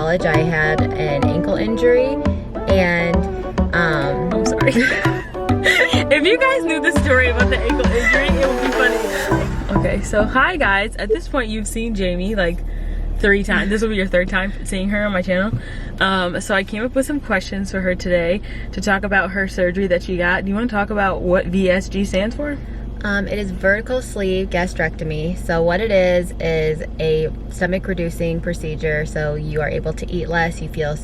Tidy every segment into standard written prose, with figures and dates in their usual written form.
college, I had an ankle injury, and I'm sorry. If you guys knew the story about the ankle injury, it would be funny. Okay, so hi guys. At this point, you've seen Jamie like 3 times. This will be your 3rd time seeing her on my channel. So I came up with some questions for her today to talk about her surgery that she got. Do you want to talk about what VSG stands for? It is vertical sleeve gastrectomy. So what it is a stomach reducing procedure. So you are able to eat less, you feel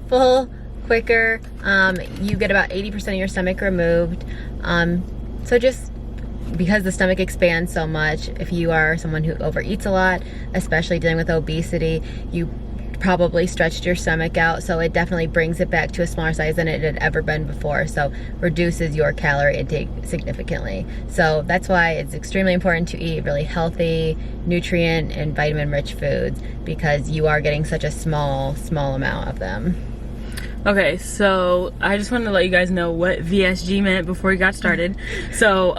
full quicker. You get about 80% of your stomach removed. So just because the stomach expands so much, if you are someone who overeats a lot, especially dealing with obesity, you probably stretched your stomach out, so it definitely brings it back to a smaller size than it had ever been before, so reduces your calorie intake significantly. So that's why it's extremely important to eat really healthy, nutrient and vitamin rich foods, because you are getting such a small amount of them. Okay, so I just wanted to let you guys know what VSG meant before we got started. So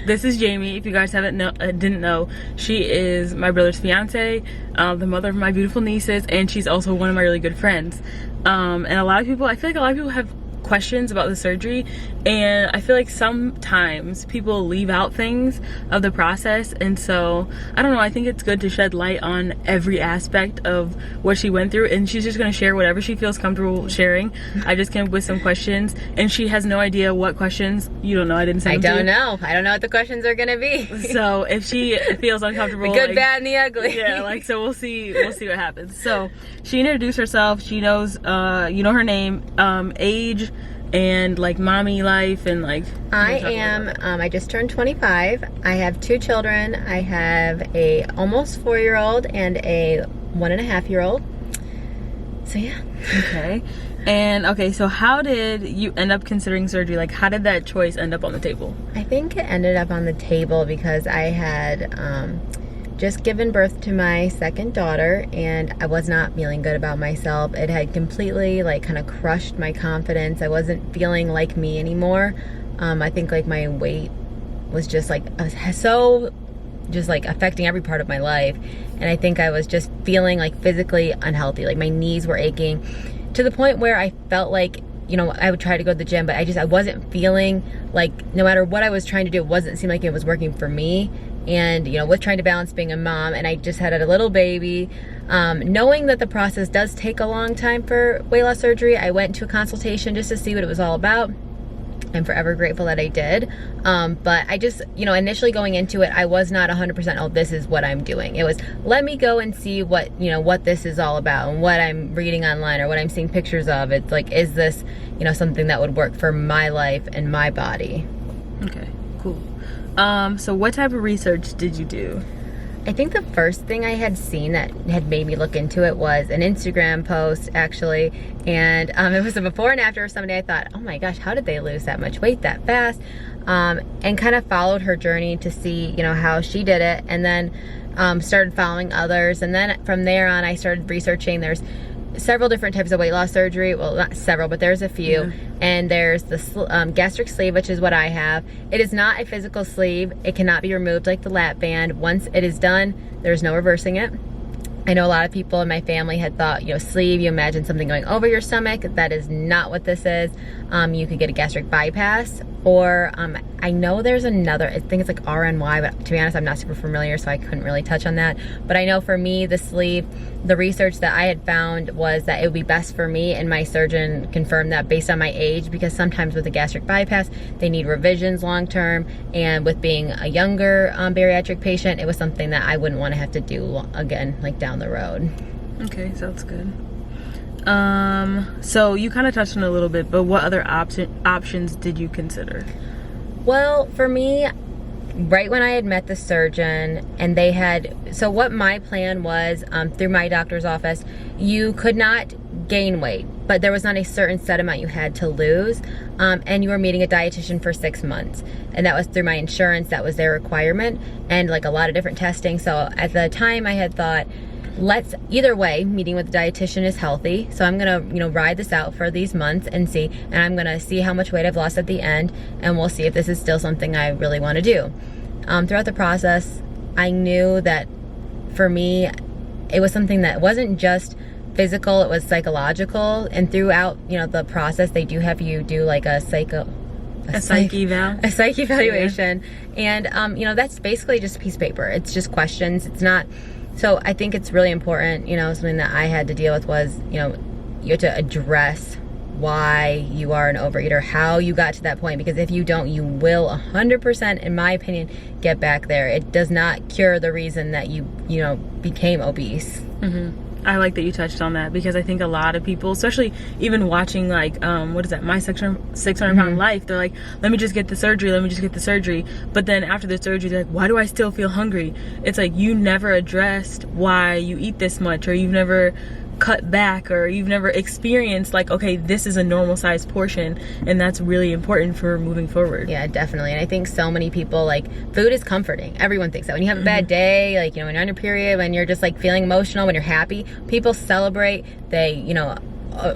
this is Jamie. If you guys didn't know, she is my brother's fiance, the mother of my beautiful nieces, and she's also one of my really good friends. And I feel like a lot of people have questions about the surgery, and I feel like sometimes people leave out things of the process, and so I don't know, I think it's good to shed light on every aspect of what she went through, and she's just going to share whatever she feels comfortable sharing. I just came up with some questions, and she has no idea what questions. You don't know, I didn't say. I don't know what the questions are going to be. So if she feels uncomfortable, the good, bad, and the ugly. Yeah, like, so we'll see what happens. So she introduced herself. She knows you know her name, age, and like mommy life, and like I just turned 25. I have 2 children. I have a almost 4-year-old and a 1.5-year-old. So yeah. Okay. And okay, so how did you end up considering surgery? Like, how did that choice end up on the table? I think it ended up on the table because I had just given birth to my 2nd daughter, and I was not feeling good about myself. It had completely like kind of crushed my confidence. I wasn't feeling like me anymore. I think like my weight was just like affecting every part of my life, and I think I was just feeling like physically unhealthy. Like my knees were aching to the point where I felt like, you know, I would try to go to the gym, but I wasn't feeling like, no matter what I was trying to do, it seemed like it was working for me. And, you know, with trying to balance being a mom, and I just had a little baby, knowing that the process does take a long time for weight loss surgery, I went to a consultation just to see what it was all about. I'm forever grateful that I did. But I just, you know, initially going into it, I was not 100%, oh, this is what I'm doing. It was, let me go and see what this is all about, and what I'm reading online or what I'm seeing pictures of. It's like, is this, you know, something that would work for my life and my body? Okay, cool. So what type of research did you do? I think the first thing I had seen that had made me look into it was an Instagram post, actually, and it was a before and after of somebody. I thought, oh my gosh, how did they lose that much weight that fast? And kind of followed her journey to see, you know, how she did it, and then started following others, and then from there on I started researching. There's several different types of weight loss surgery. Well, not several, but there's a few. Yeah. And there's the gastric sleeve, which is what I have. It is not a physical sleeve. It cannot be removed like the lap band. Once it is done, there's no reversing it. I know a lot of people in my family had thought, you know, sleeve, you imagine something going over your stomach. That is not what this is. You could get a gastric bypass, or I know there's another, I think it's like RNY, but to be honest, I'm not super familiar, so I couldn't really touch on that. But I know for me, the sleeve, the research that I had found was that it would be best for me, and my surgeon confirmed that based on my age, because sometimes with a gastric bypass, they need revisions long term, and with being a younger bariatric patient, it was something that I wouldn't want to have to do again, like down the road. Okay, sounds good. So you kind of touched on it a little bit, but what other options did you consider? Well, for me, right when I had met the surgeon, and they had, so what my plan was, through my doctor's office, you could not gain weight, but there was not a certain set amount you had to lose, and you were meeting a dietitian for 6 months, and that was through my insurance. That was their requirement, and like a lot of different testing. So at the time I had thought, let's, either way, meeting with the dietitian is healthy, so I'm gonna, you know, ride this out for these months and see, and I'm gonna see how much weight I've lost at the end, and we'll see if this is still something I really want to do. Throughout the process, I knew that for me, it was something that wasn't just physical, it was psychological, and throughout, you know, the process, they do have you do like a psych evaluation. Yeah. And you know, that's basically just a piece of paper. It's just questions. It's not, so I think it's really important, you know, something that I had to deal with was, you know, you have to address why you are an overeater, how you got to that point, because if you don't, you will 100%, in my opinion, get back there. It does not cure the reason that you know, became obese. I like that you touched on that, because I think a lot of people, especially even watching like what is that, My 600 Pound Life, they're like, let me just get the surgery, but then after the surgery they're like, why do I still feel hungry? It's like, you never addressed why you eat this much, or you've never cut back, or you've never experienced like, okay, this is a normal sized portion, and that's really important for moving forward. Yeah, definitely. And I think so many people, like, food is comforting. Everyone thinks that. When you have a bad day, like, you know, when you're on your period, when you're just like feeling emotional, when you're happy, people celebrate. They, you know,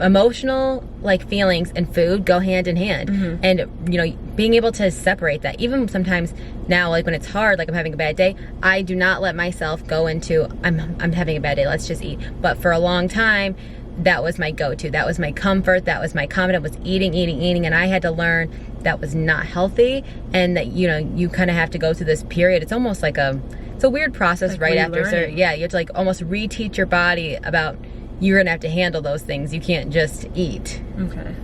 emotional like feelings and food go hand in hand. And you know, being able to separate that, even sometimes now, like when it's hard, like I'm having a bad day, I do not let myself go into I'm having a bad day, let's just eat. But for a long time, that was my go-to, that was my comfort, that was my confidence, was eating, and I had to learn that was not healthy, and that, you know, you kind of have to go through this period. It's almost like it's a weird process, like right after, yeah, you have to like almost reteach your body about, you're gonna have to handle those things. You can't just eat. Okay.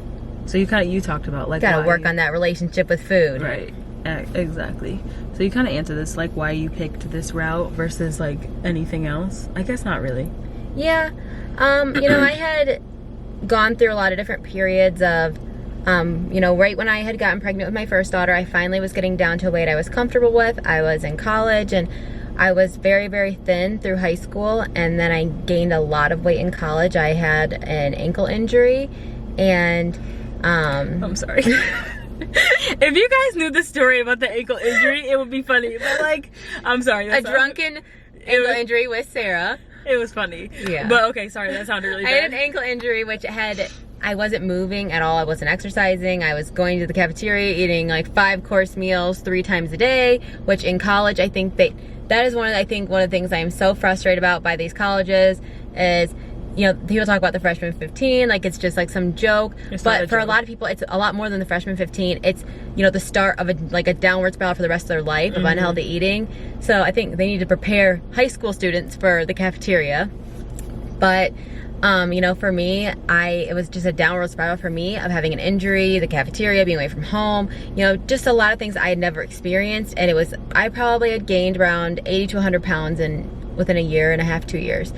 So you talked about like, gotta work on that relationship with food. Right. Exactly. So you kind of answered this, like why you picked this route versus like anything else. I guess not really. Yeah. You know, I had gone through a lot of different periods of, you know, right when I had gotten pregnant with my first daughter, I finally was getting down to a weight I was comfortable with. I was in college, and I was very, very thin through high school, and then I gained a lot of weight in college. I had an ankle injury, and I'm sorry. If you guys knew the story about the ankle injury, it would be funny. But like, I'm sorry. A drunken ankle injury with Sarah. It was funny. Yeah. But okay, sorry, that sounded really bad. I had an ankle injury, which I wasn't moving at all. I wasn't exercising. I was going to the cafeteria, eating like 5-course meals 3 times a day, which in college, I think that is one of the things I am so frustrated about by these colleges is, you know, people talk about the freshman 15 like it's just like some joke, but for a lot of people it's a lot more than the freshman 15. It's, you know, the start of a downward spiral for the rest of their life of unhealthy eating. So I think they need to prepare high school students for the cafeteria. But you know, for me, it was just a downward spiral for me of having an injury, the cafeteria, being away from home, you know, just a lot of things I had never experienced. And I probably had gained around 80 to 100 pounds within a year and a half, 2 years.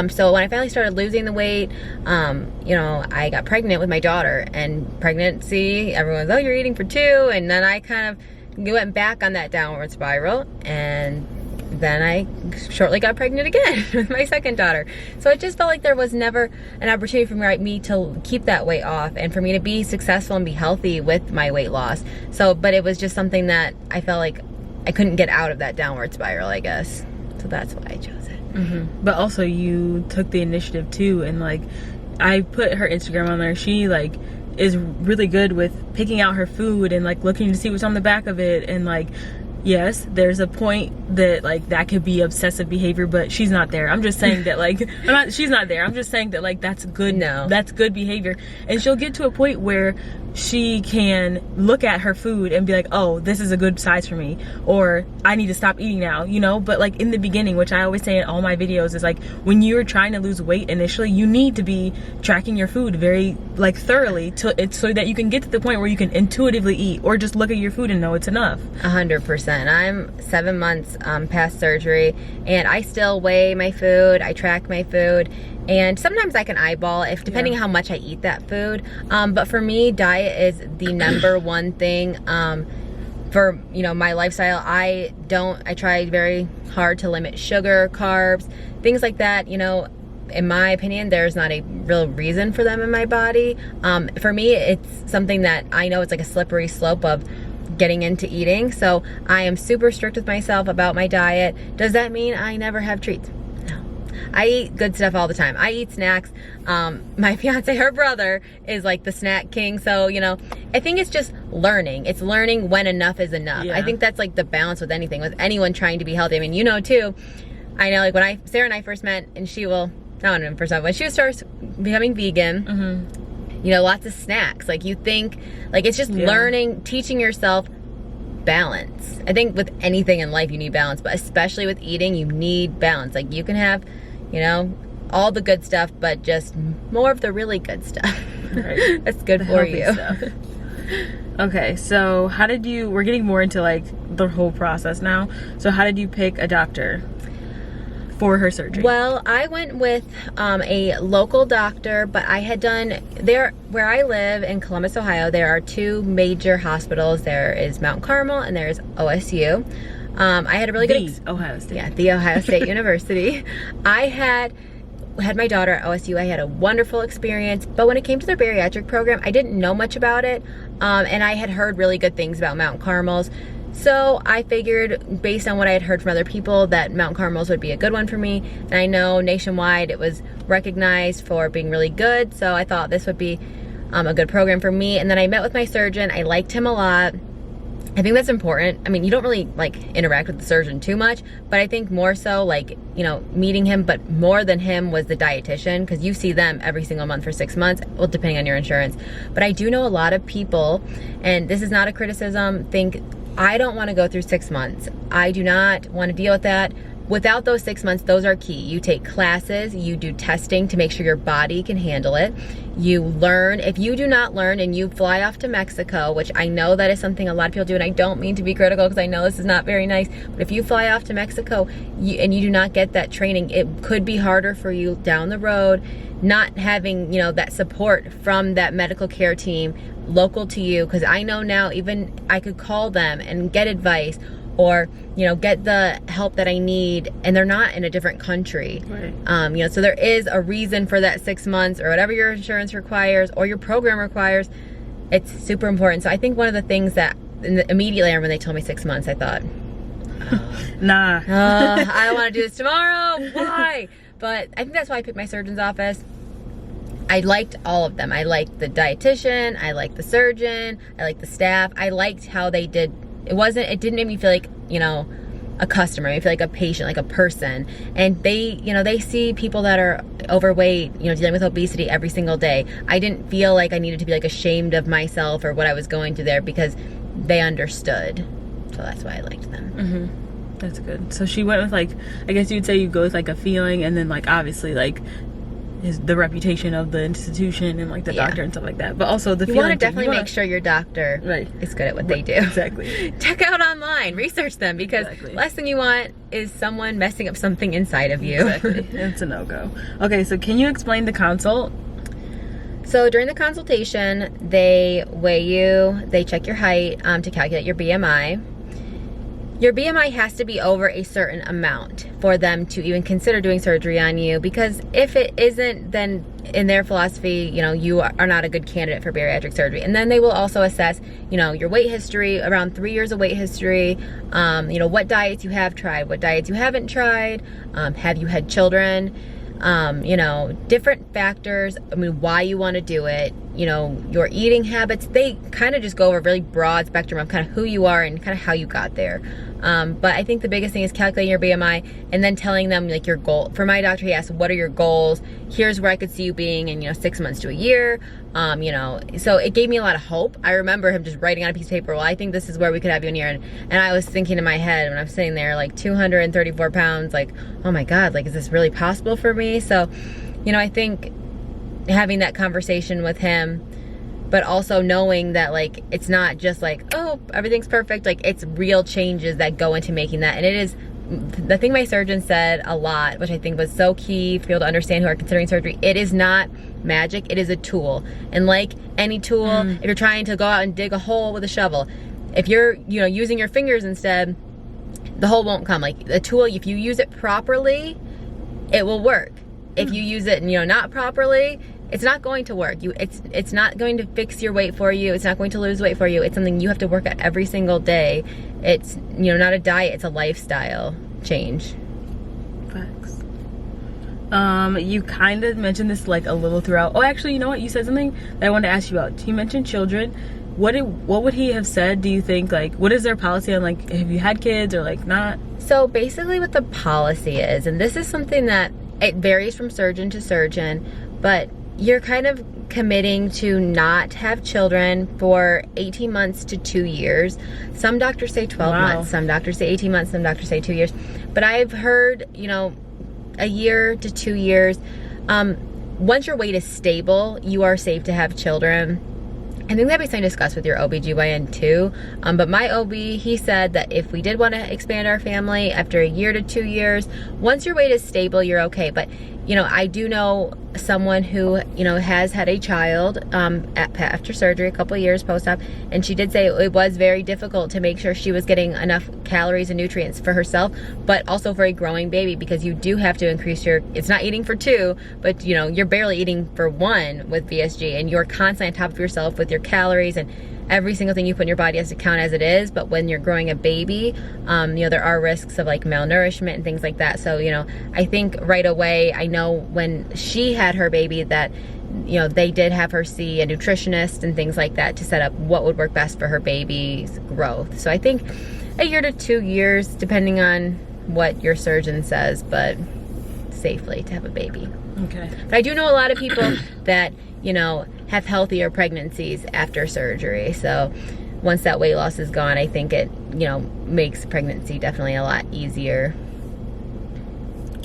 So when I finally started losing the weight, you know, I got pregnant with my daughter, and pregnancy, everyone's, oh, you're eating for 2. And then I kind of went back on that downward spiral, and then I shortly got pregnant again with my second daughter. So it just felt like there was never an opportunity for me to keep that weight off, and for me to be successful and be healthy with my weight loss. So, but it was just something that I felt like I couldn't get out of that downward spiral, I guess. So that's why I chose it. But also you took the initiative too, and like I put her Instagram on there. She like is really good with picking out her food and like looking to see what's on the back of it, and like, yes, there's a point that like that could be obsessive behavior, but she's not there. I'm just saying that like she's not there. I'm just saying that like that's good. No, that's good behavior, and she'll get to a point where she can look at her food and be like, oh, this is a good size for me, or I need to stop eating now, you know. But like in the beginning, which I always say in all my videos, is like when you're trying to lose weight initially, you need to be tracking your food very like thoroughly so that you can get to the point where you can intuitively eat, or just look at your food and know it's enough. 100%. I'm 7 months past surgery, and I still weigh my food. I track my food, and sometimes I can eyeball depending on how much I eat that food. But for me, diet is the number one thing. For, you know, my lifestyle, I try very hard to limit sugar, carbs, things like that. You know, in my opinion, there's not a real reason for them in my body. For me, it's something that I know it's like a slippery slope of getting into eating. So I am super strict with myself about my diet. Does that mean I never have treats? No. I eat good stuff all the time. I eat snacks. My fiance, her brother, is like the snack king. So, you know, I think it's just learning. It's learning when enough is enough. Yeah. I think that's like the balance with anything, with anyone trying to be healthy. I mean, you know, too, I know like when Sarah and I first met, and she will not 100%, when she starts becoming vegan, you know, lots of snacks. Like you think, like it's just learning, teaching yourself balance. I think with anything in life you need balance, but especially with eating, you need balance. Like you can have, you know, all the good stuff, but just more of the really good stuff. Right. That's good for you. Stuff. Okay, so how did you, we're getting more into like the whole process now. So how did you pick a doctor for her surgery? Well, I went with a local doctor, but I had done, there where I live in Columbus, Ohio, there are two major hospitals. There is Mount Carmel and there's OSU. I had a really good Ohio State. Yeah, the Ohio State University. I had my daughter at OSU. I had a wonderful experience, but when it came to their bariatric program, I didn't know much about it, and I had heard really good things about Mount Carmel's. So I figured, based on what I had heard from other people, that Mount Carmel's would be a good one for me. And I know nationwide it was recognized for being really good, so I thought this would be a good program for me. And then I met with my surgeon. I liked him a lot. I think that's important. I mean, you don't really like interact with the surgeon too much, but I think more so like, you know, meeting him, but more than him was the dietitian, because you see them every single month for 6 months, well, depending on your insurance. But I do know a lot of people, and this is not a criticism, think, I don't want to go through 6 months. I do not want to deal with that. Without those 6 months, those are key. You take classes, you do testing to make sure your body can handle it. You learn. If you do not learn and you fly off to Mexico, which I know that is something a lot of people do, and I don't mean to be critical because I know this is not very nice, but if you fly off to Mexico and you do not get that training, it could be harder for you down the road, not having, you know, that support from that medical care team local to you. Because I know now, even I could call them and get advice, or, you know, get the help that I need, and they're not in a different country. Right. You know, so there is a reason for that 6 months or whatever your insurance requires or your program requires. It's super important. So I think one of the things that immediately when they told me 6 months, I thought, nah. I don't want to do this tomorrow. Why? But I think that's why I picked my surgeon's office. I liked all of them. I liked the dietitian. I liked the surgeon. I liked the staff. I liked how they did. It didn't make me feel like, you know, a customer. I feel like a patient, like a person. And they, you know, they see people that are overweight, you know, dealing with obesity every single day. I didn't feel like I needed to be like ashamed of myself or what I was going through there, because they understood. So that's why I liked them. That's good. So she went with like, I guess you'd say you go with like a feeling, and then like obviously like is the reputation of the institution and like the doctor and stuff like that, but also the you want to definitely make sure your doctor is good at what they do. Exactly. Check out online, research them, because last thing you want is someone messing up something inside of you. Exactly. It's a no-go. Okay, so can you explain the consult? So during the consultation, they weigh you, they check your height to calculate your BMI. Your BMI has to be over a certain amount for them to even consider doing surgery on you, because if it isn't, then in their philosophy, you know, you are not a good candidate for bariatric surgery. And then they will also assess, you know, your weight history, around 3 years of weight history, you know, what diets you have tried, what diets you haven't tried, have you had children, you know, different factors. I mean, why you want to do it, you know, your eating habits. They kind of just go over a really broad spectrum of kind of who you are and kind of how you got there. But I think the biggest thing is calculating your BMI and then telling them like your goal. For my doctor, he asked, what are your goals? Here's where I could see you being in, you know, 6 months to a year. You know, so it gave me a lot of hope. I remember him just writing on a piece of paper, well, I think this is where we could have you in here. And I was thinking in my head when I'm sitting there, like 234 pounds, like, oh my God, like, is this really possible for me? So, you know, I think having that conversation with him, but also knowing that like it's not just like, oh, everything's perfect, like it's real changes that go into making that. And it is the thing my surgeon said a lot, which I think was so key for people to understand who are considering surgery. It is not magic, it is a tool. And like any tool, if you're trying to go out and dig a hole with a shovel, if you're, you know, using your fingers instead, the hole won't come. Like the tool, if you use it properly, it will work. If you use it, you know, not properly, it's not going to work. It's not going to fix your weight for you. It's not going to lose weight for you. It's something you have to work at every single day. It's, you know, not a diet, it's a lifestyle change. Facts. You kind of mentioned this like a little throughout. Oh, actually, you know what? You said something that I wanted to ask you about. You mentioned children. What would he have said, do you think? Like, what is their policy on, like, have you had kids or like not? So basically what the policy is, and this is something that it varies from surgeon to surgeon, but you're kind of committing to not have children for 18 months to 2 years. Some doctors say 12 months, some doctors say 18 months, some doctors say 2 years. But I've heard, you know, a year to 2 years. Once your weight is stable, you are safe to have children. I think that'd be something to discuss with your OBGYN too. But my OB, he said that if we did want to expand our family after a year to 2 years, once your weight is stable, you're okay. But, you know, I do know someone who, you know, has had a child after surgery, a couple of years post-op, and she did say it was very difficult to make sure she was getting enough calories and nutrients for herself, but also for a growing baby, because you do have to increase your, it's not eating for 2, but, you know, you're barely eating for 1 with VSG, and you're constantly on top of yourself with your calories, and every single thing you put in your body has to count as it is. But when you're growing a baby, you know, there are risks of like malnourishment and things like that. So, you know, I think right away, I know when she had her baby that, you know, they did have her see a nutritionist and things like that to set up what would work best for her baby's growth. So I think a year to 2 years, depending on what your surgeon says, but safely to have a baby. Okay. But I do know a lot of people that, you know, have healthier pregnancies after surgery. So once that weight loss is gone, I think it, you know, makes pregnancy definitely a lot easier.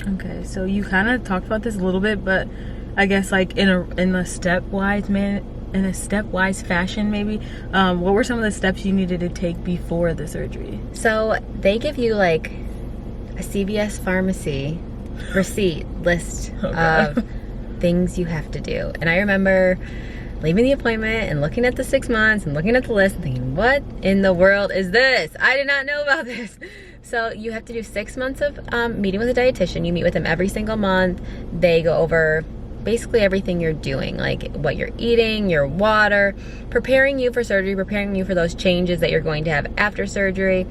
Okay, so you kind of talked about this a little bit, but I guess like in a stepwise fashion, maybe. What were some of the steps you needed to take before the surgery? So they give you like a CVS pharmacy receipt list of things you have to do. And I remember leaving the appointment and looking at the 6 months and looking at the list and thinking, what in the world is this? I did not know about this. So you have to do 6 months of meeting with a dietitian. You meet with them every single month. They go over basically everything you're doing, like what you're eating, your water, preparing you for surgery, preparing you for those changes that you're going to have after surgery,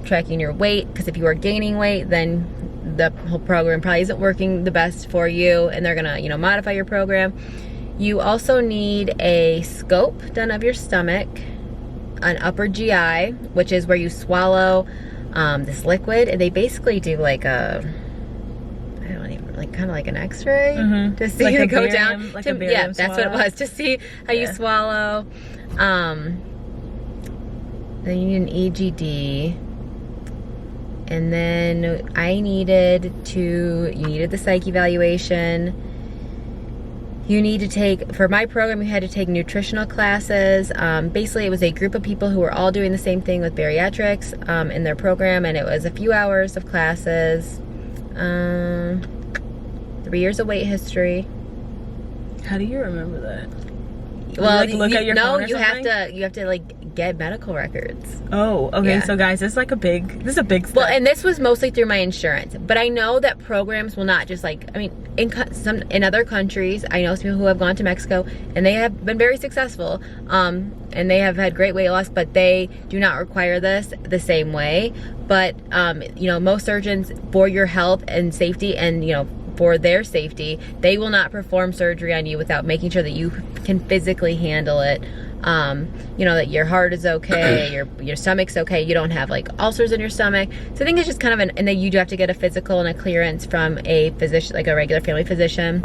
tracking your weight, because if you are gaining weight, then the whole program probably isn't working the best for you, and they're gonna, you know, modify your program. You also need a scope done of your stomach, an upper GI, which is where you swallow this liquid, and they basically do like a, I don't even, like kind of like an x-ray to see like it go down. Like to, yeah, that's what it was, to see how you swallow. Then you need an EGD. And then you needed the psych evaluation. You need to take, for my program, you had to take nutritional classes. Basically, it was a group of people who were all doing the same thing with bariatrics in their program, and it was a few hours of classes. 3 years of weight history. How do you remember that? Well, you, like, look at your phone or you something? you have to like get medical records. Oh, okay. Yeah. So guys, this is a big step. Well, and this was mostly through my insurance, but I know that programs will not just like, I mean, in other countries, I know some people who have gone to Mexico and they have been very successful, and they have had great weight loss, but they do not require this the same way. But you know, most surgeons, for your health and safety, and you know, for their safety, they will not perform surgery on you without making sure that you can physically handle it. You know, that your heart is okay, your stomach's okay, you don't have like ulcers in your stomach. So I think it's just kind of and then you do have to get a physical and a clearance from a physician, like a regular family physician.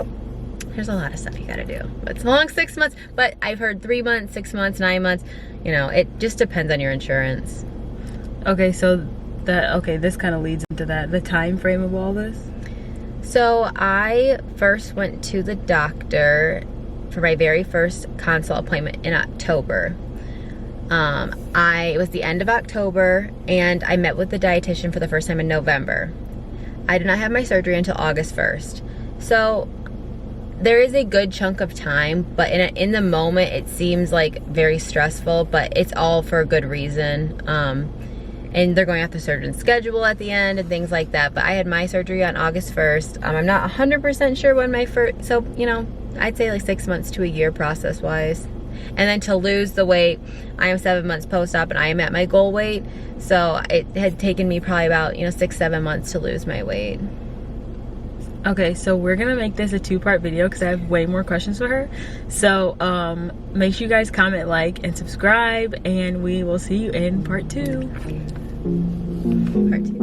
There's a lot of stuff you gotta do. It's a long 6 months, but I've heard 3 months, 6 months, 9 months. You know, it just depends on your insurance. Okay, so this kind of leads into that, the time frame of all this. So I first went to the doctor for my very first consult appointment in October. It was the end of October, and I met with the dietitian for the first time in November. I did not have my surgery until August 1st. So there is a good chunk of time, but in the moment it seems like very stressful, but it's all for a good reason. And they're going off the surgeon's schedule at the end and things like that. But I had my surgery on August 1st. I'm not 100% sure when my first, so, you know, I'd say like 6 months to a year process-wise. And then to lose the weight, I am 7 months post-op and I am at my goal weight. So it had taken me probably about, you know, 6-7 months to lose my weight. Okay, so we're gonna make this a 2-part video because I have way more questions for her. So make sure you guys comment, like, and subscribe, and we will see you in part 2. Part 2.